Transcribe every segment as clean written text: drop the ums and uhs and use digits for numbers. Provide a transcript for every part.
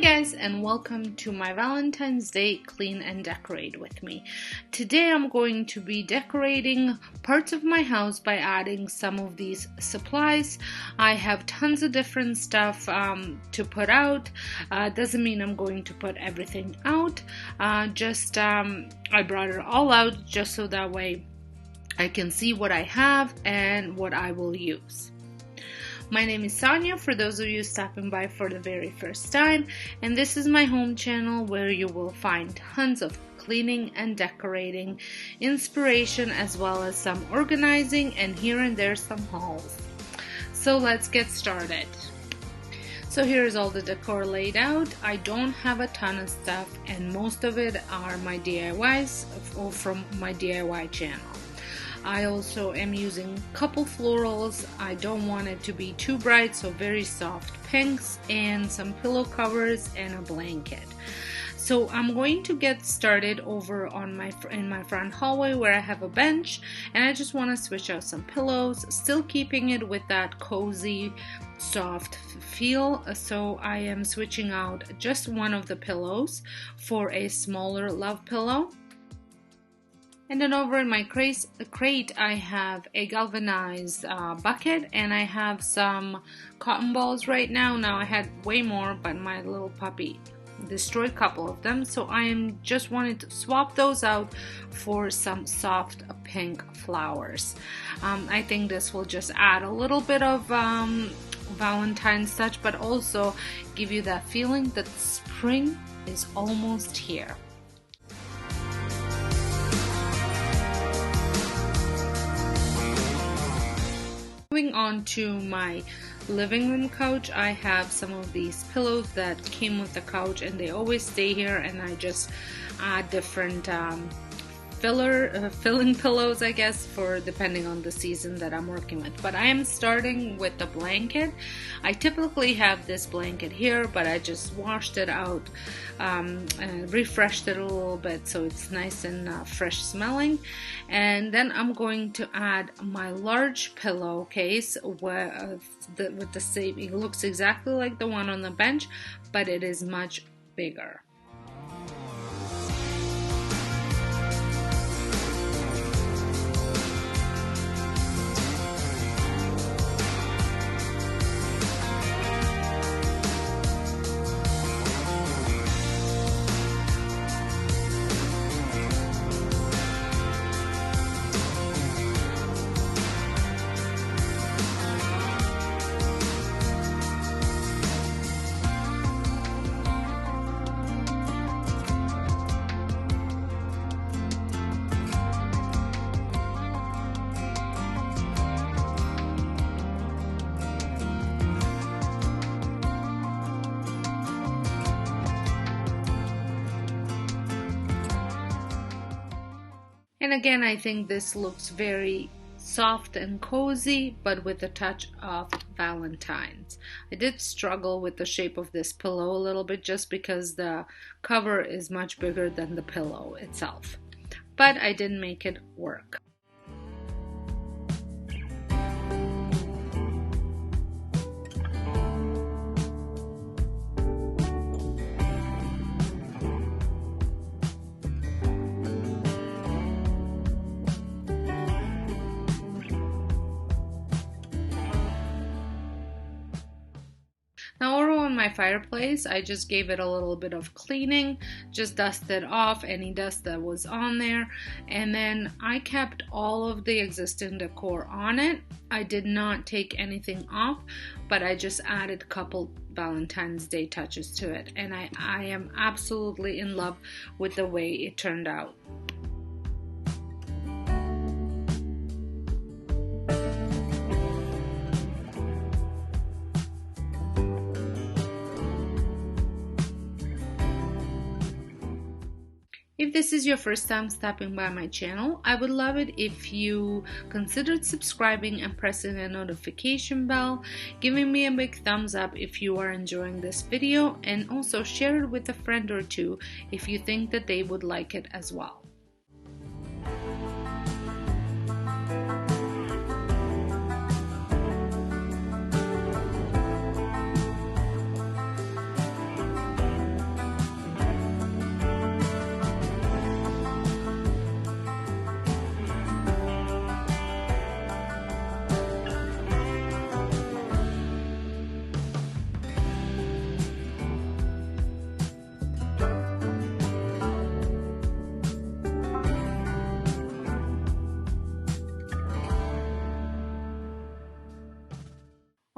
guys, and welcome to my Valentine's Day Clean and Decorate with me. Today I'm going to be decorating parts of my house by adding some of these supplies. I have tons of different stuff to put out. Doesn't mean I'm going to put everything out. I brought it all out just so that way I can see what I have and what I will use. My name is Sonja, for those of you stopping by for the very first time, and this is my home channel where you will find tons of cleaning and decorating, inspiration, as well as some organizing and here and there some hauls. So let's get started. So here's all the decor laid out. I don't have a ton of stuff, and most of it are my DIYs from my DIY channel. I also am using a couple florals. I don't want it to be too bright, so very soft pinks and some pillow covers and a blanket. So I'm going to get started over on in my front hallway where I have a bench, and I just want to switch out some pillows, still keeping it with that cozy soft feel. So I am switching out just one of the pillows for a smaller love pillow. And then over in my crate, I have a galvanized bucket, and I have some cotton balls right now. Now I had way more, but my little puppy destroyed a couple of them. So I am just wanting to swap those out for some soft pink flowers. I think this will just add a little bit of Valentine's touch, but also give you that feeling that spring is almost here. Moving on to my living room couch, I have some of these pillows that came with the couch, and they always stay here, and I just add different filling pillows, I guess, for depending on the season that I'm working with. But I am starting with the blanket. I typically have this blanket here, but I just washed it out and refreshed it a little bit so it's nice and fresh smelling. And then I'm going to add my large pillowcase with the same. It looks exactly like the one on the bench, but it is much bigger. And again, I think this looks very soft and cozy, but with a touch of Valentines. I did struggle with the shape of this pillow a little bit just because the cover is much bigger than the pillow itself. But I did make it work. Now over on my fireplace, I just gave it a little bit of cleaning, just dusted off any dust that was on there, and then I kept all of the existing decor on it. I did not take anything off, but I just added a couple Valentine's Day touches to it, and I am absolutely in love with the way it turned out. If this is your first time stopping by my channel, I would love it if you considered subscribing and pressing the notification bell, giving me a big thumbs up if you are enjoying this video, and also share it with a friend or two if you think that they would like it as well.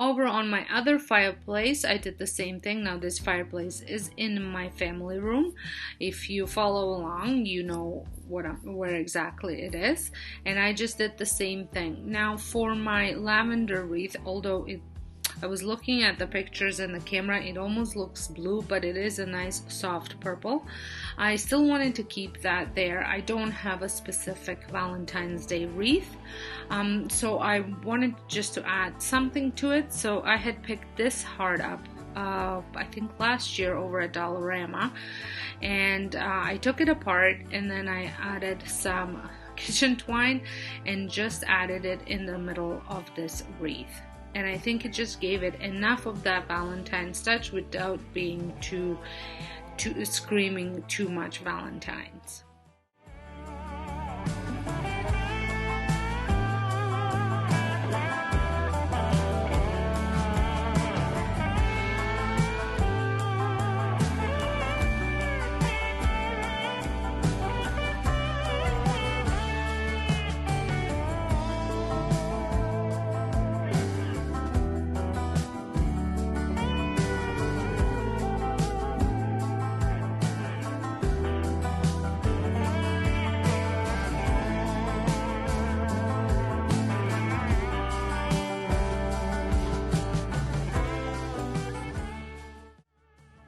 Over on my other fireplace, I did the same thing. Now this fireplace is in my family room. If you follow along, you know where exactly it is. And I just did the same thing. Now for my lavender wreath, although I was looking at the pictures in the camera, it almost looks blue, but it is a nice soft purple. I still wanted to keep that there. I don't have a specific Valentine's Day wreath, so I wanted just to add something to it. So I had picked this heart up, I think last year over at Dollarama, and I took it apart and then I added some kitchen twine and just added it in the middle of this wreath. And I think it just gave it enough of that Valentine's touch without being too screaming too much Valentine's.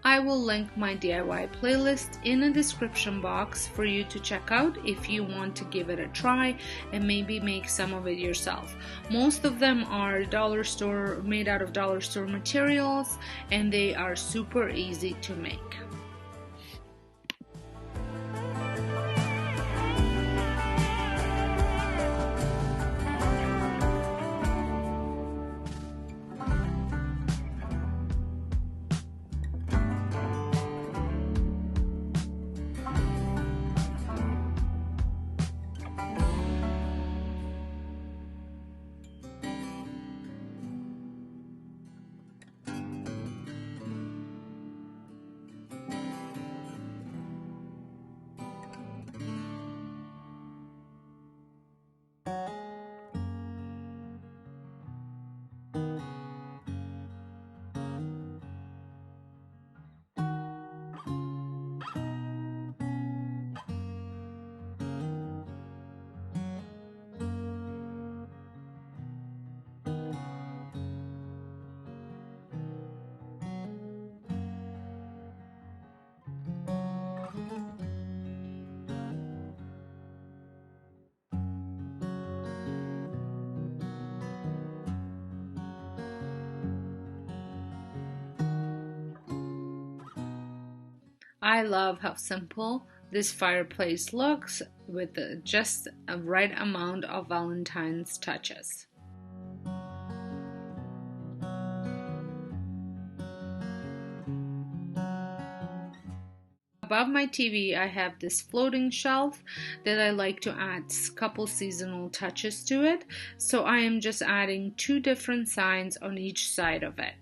I will link my DIY playlist in the description box for you to check out if you want to give it a try and maybe make some of it yourself. Most of them are made out of dollar store materials, and they are super easy to make. I love how simple this fireplace looks with just a right amount of Valentine's touches. Above my TV, I have this floating shelf that I like to add a couple seasonal touches to it. So I am just adding 2 different signs on each side of it.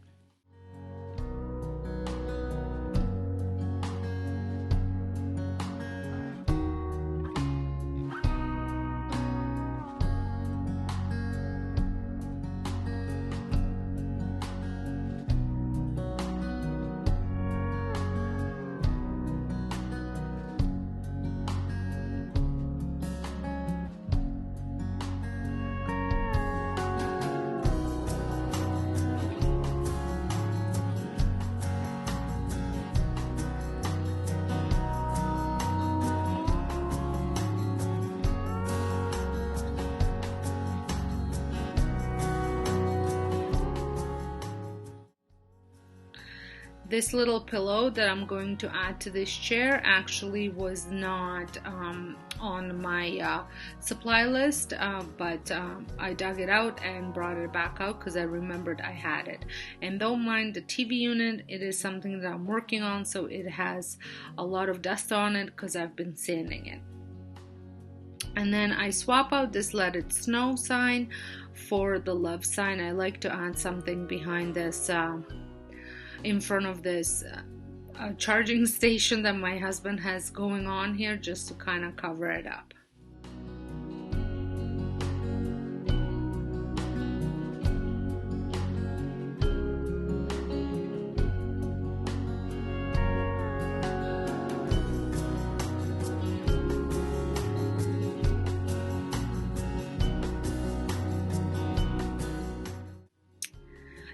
This little pillow that I'm going to add to this chair actually was not on my supply list, but I dug it out and brought it back out because I remembered I had it. And don't mind the TV unit, it is something that I'm working on, so it has a lot of dust on it because I've been sanding it. And then I swap out this Let It Snow sign for the love sign. I like to add something behind this in front of this charging station that my husband has going on here, just to kind of cover it up.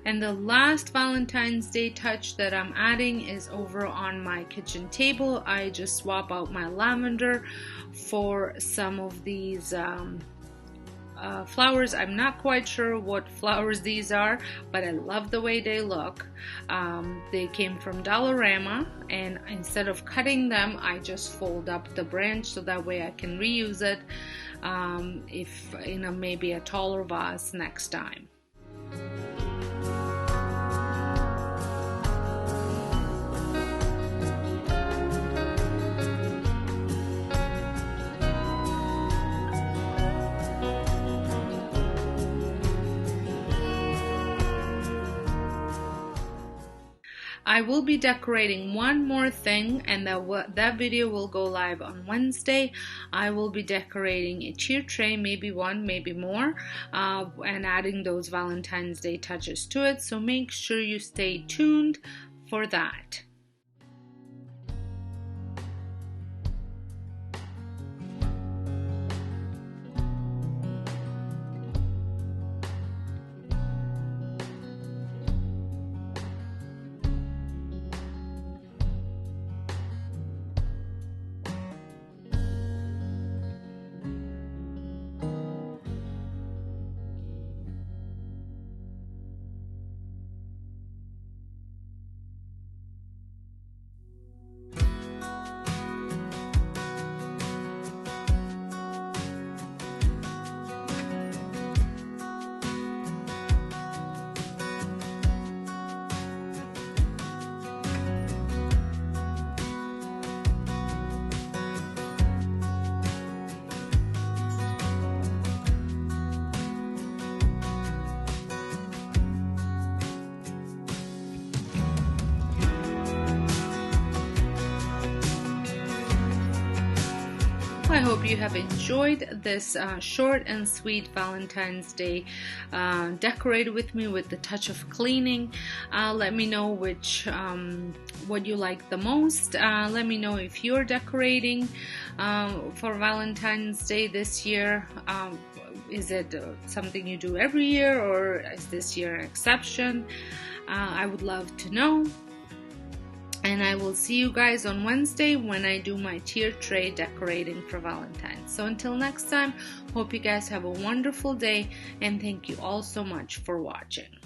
And the last Valentine's Day touch that I'm adding is over on my kitchen table. I just swap out my lavender for some of these flowers. I'm not quite sure what flowers these are, but I love the way they look. They came from Dollarama, and instead of cutting them, I just fold up the branch so that way I can reuse it if in maybe a taller vase next time. I will be decorating one more thing, and that video will go live on Wednesday. I will be decorating a cheer tray, maybe one, maybe more, and adding those Valentine's Day touches to it. So make sure you stay tuned for that. I hope you have enjoyed this short and sweet Valentine's Day decorated with me with the touch of cleaning. Let me know what you like the most. Let me know if you're decorating for Valentine's Day this year. Is it something you do every year, or is this year an exception? I would love to know. And I will see you guys on Wednesday when I do my tier tray decorating for Valentine's. So until next time, hope you guys have a wonderful day, and thank you all so much for watching.